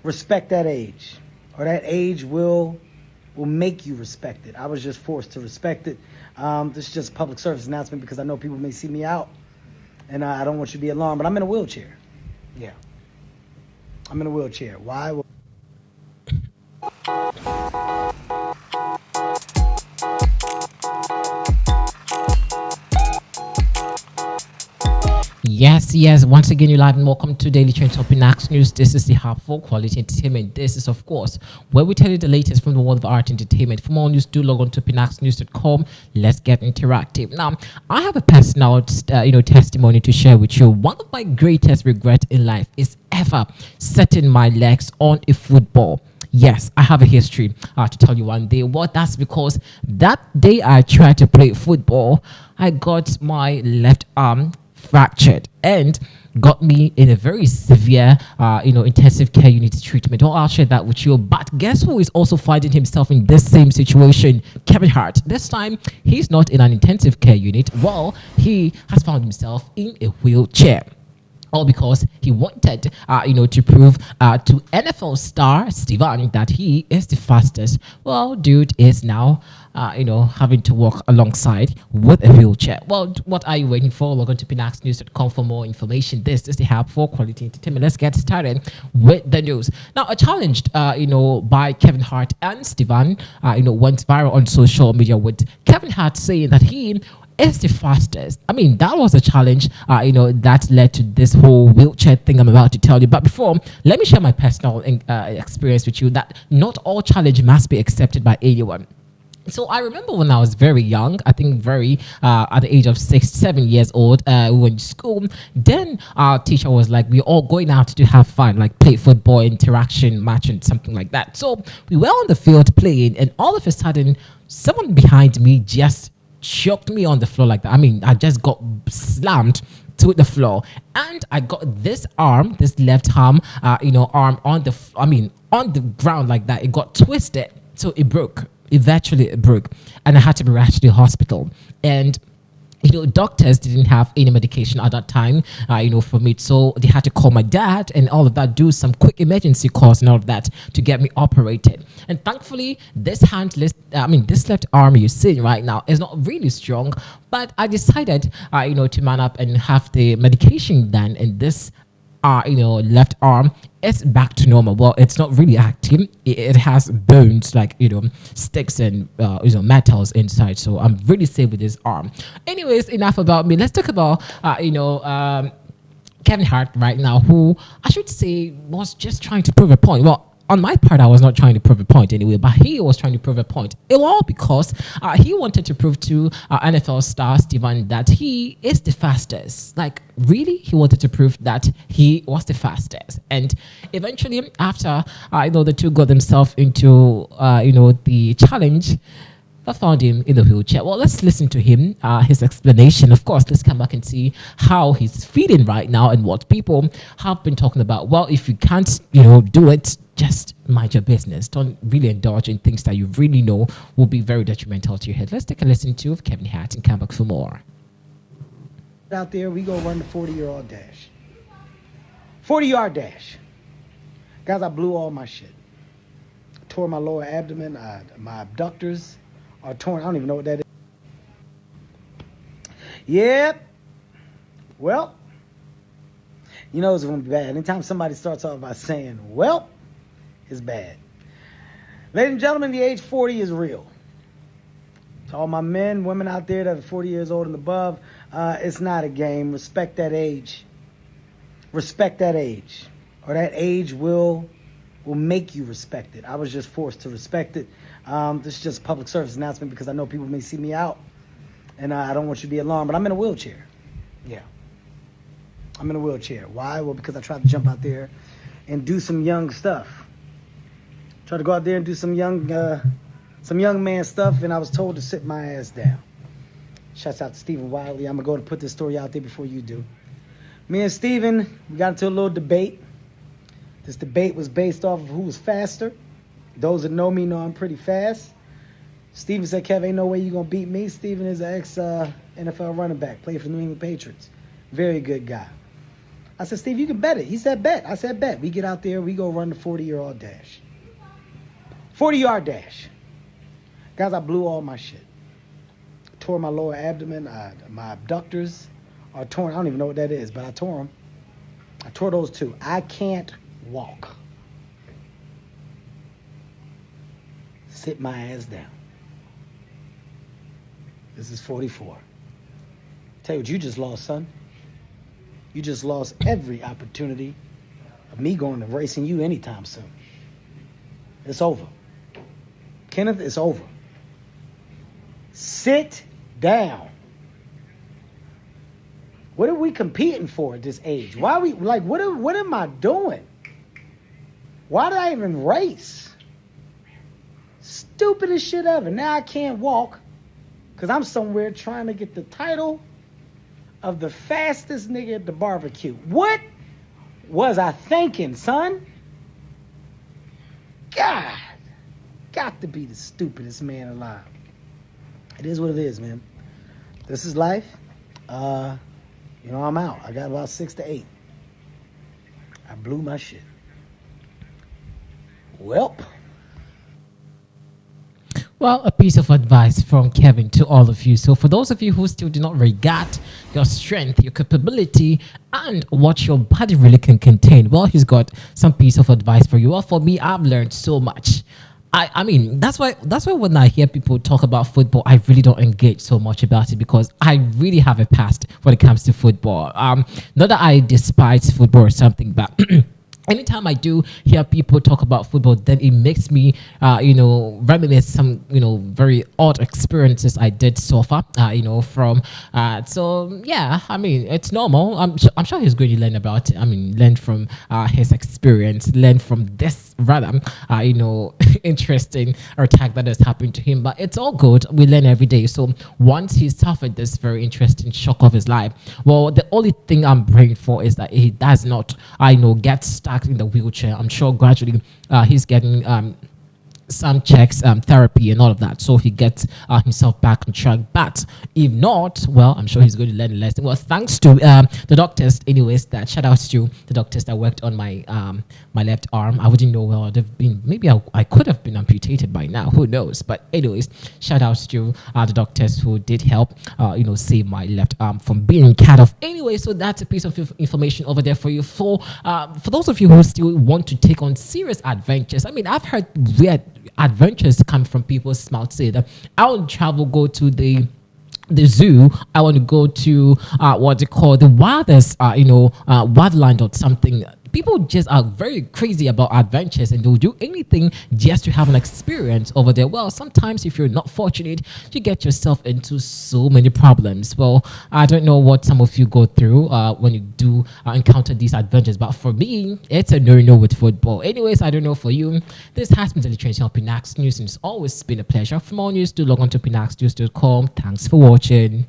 respect that age, or that age will make you respect it. I was just forced to respect it. This is just a public service announcement because I know people may see me out, and I don't want you to be alarmed, but I'm in a wheelchair. Yeah. I'm in a wheelchair. Why? Yes, yes. Once again, you're live and welcome to Daily Trend Top in Axe News. This is the hub for quality entertainment. This is, of course, where we tell you the latest from the world of art entertainment. For more news, do log on to pinaxnews.com. Let's get interactive. Now, I have a personal, testimony to share with you. One of my greatest regrets in life is ever setting my legs on a football. Yes, I have a history to tell you one day. Well, that's because that day I tried to play football, I got my left arm fractured and got me in a very severe, intensive care unit treatment. Well, I'll share that with you. But guess who is also finding himself in this same situation? Kevin Hart. This time, he's not in an intensive care unit. Well, he has found himself in a wheelchair. All because he wanted, to prove to NFL star Steven that he is the fastest. Well, dude is now, having to walk alongside with a wheelchair. Well, what are you waiting for? Log on to pinaxnews.com for more information. This is the hub for quality entertainment. Let's get started with the news. Now, a challenge, by Kevin Hart and Steven, went viral on social media with Kevin Hart saying that he is the fastest. I mean, that was a challenge, that led to this whole wheelchair thing I'm about to tell you. But before, let me share my personal experience with you that not all challenge must be accepted by anyone. So I remember when I was very young, I think at the age of 6, 7 years old, we went to school. Then our teacher was like, we're all going out to have fun, like play football, interaction, match, and something like that. So we were on the field playing, and all of a sudden, someone behind me just shocked me on the floor like that. I mean, I just got slammed to the floor, and I got this left arm, arm on the ground like that. It got twisted, so it broke. Eventually, it broke, and I had to be rushed to the hospital. And doctors didn't have any medication at that time, for me. So they had to call my dad and all of that, do some quick emergency calls and all of that to get me operated. And thankfully, this left arm you're seeing right now is not really strong, but I decided, to man up and have the medication done. And this left arm is back to normal. Well, it's not really active. It has bones like, sticks and, metals inside. So I'm really safe with this arm. Anyways, enough about me. Let's talk about, Kevin Hart right now, who I should say was just trying to prove a point. Well, on my part, I was not trying to prove a point anyway, but he was trying to prove a point. All because he wanted to prove to NFL star Steven that he is the fastest. Like, really? He wanted to prove that he was the fastest. And eventually, after, the two got themselves into, the challenge, I found him in the wheelchair. Well, let's listen to him, his explanation. Of course, let's come back and see how he's feeling right now and what people have been talking about. Well, if you can't, do it, just mind your business. Don't really indulge in things that you really know will be very detrimental to your health. Let's take a listen to Kevin Hart and come back for more. Out there, we go run the 40-yard dash. 40-yard dash. Guys, I blew all my shit. Tore my lower abdomen. My abductors are torn. I don't even know what that is. Yep. Well, it's going to be bad. Anytime somebody starts off by saying, well, it's bad. Ladies and gentlemen, the age 40 is real. To all my men, women out there that are 40 years old and above, it's not a game. Respect that age. Respect that age. Or that age will make you respect it. I was just forced to respect it. This is just a public service announcement because I know people may see me out, and I don't want you to be alarmed, but I'm in a wheelchair. Yeah. I'm in a wheelchair. Why? Well, because I tried to jump out there and do some young stuff. Tried to go out there and do some young man stuff, and I was told to sit my ass down. Shouts out to Stephen Wiley. I'm going to go to put this story out there before you do. Me and Stephen, we got into a little debate. This debate was based off of who was faster. Those that know me know I'm pretty fast. Stephen said, Kev, ain't no way you're going to beat me. Stephen is an ex-NFL running back, played for the New England Patriots. Very good guy. I said, Steve, you can bet it. He said, bet. I said, bet. We get out there. We go run the 40-yard dash. 40-yard dash. Guys, I blew all my shit. Tore my lower abdomen. My abductors are torn. I don't even know what that is, but I tore them. I tore those too. I can't walk. Sit my ass down. This is 44. Tell you what you just lost, son. You just lost every opportunity of me going to racing you anytime soon. It's over. Kenneth, it's over. Sit down. What are we competing for at this age? Why are we like what am I doing? Why did I even race? Stupidest shit ever. Now I can't walk because I'm somewhere trying to get the title of the fastest nigga at the barbecue. What was I thinking, son? God, got to be the stupidest man alive. It is what it is, man. This is life. I'm out. I got about 6 to 8. I blew my shit. Welp. Well, a piece of advice from Kevin to all of you. So for those of you who still do not regard your strength, your capability, and what your body really can contain, well, he's got some piece of advice for you. Well, for me, I've learned so much. I mean, that's why when I hear people talk about football, I really don't engage so much about it because I really have a past when it comes to football. Not that I despise football or something, but anytime I do hear people talk about football, then it makes me, reminisce some, very odd experiences I did suffer, from. So yeah, I mean, it's normal. I'm sure he's going to learn about it. I mean, learn from his experience, learn from this rather, interesting attack that has happened to him. But it's all good. We learn every day. So once he suffered this very interesting shock of his life, well, the only thing I'm praying for is that he does not, get stuck in the wheelchair. I'm sure gradually he's getting some checks, therapy and all of that, so he gets himself back on track. But if not, well, I'm sure he's going to learn a lesson. Well, thanks to the doctors anyways, that shout outs to the doctors that worked on my my left arm. I wouldn't know where I'd have been. Maybe I could have been amputated by now, who knows. But anyways, shout outs to the doctors who did help save my left arm from being cut off. Anyway, so that's a piece of information over there for you. For those of you who still want to take on serious adventures, I mean, I've heard weird adventures come from people's mouths. Say that I want to travel, go to the zoo. I want to go to what they call the wildest, wildland or something. People just are very crazy about adventures and they'll do anything just to have an experience over there. Well, sometimes if you're not fortunate, you get yourself into so many problems. Well, I don't know what some of you go through when you do encounter these adventures, but for me, it's a no-no with football. Anyways, I don't know for you. This has been the Literature on Pinax News, and it's always been a pleasure. For more news, do log on to pinaxnews.com. Thanks for watching.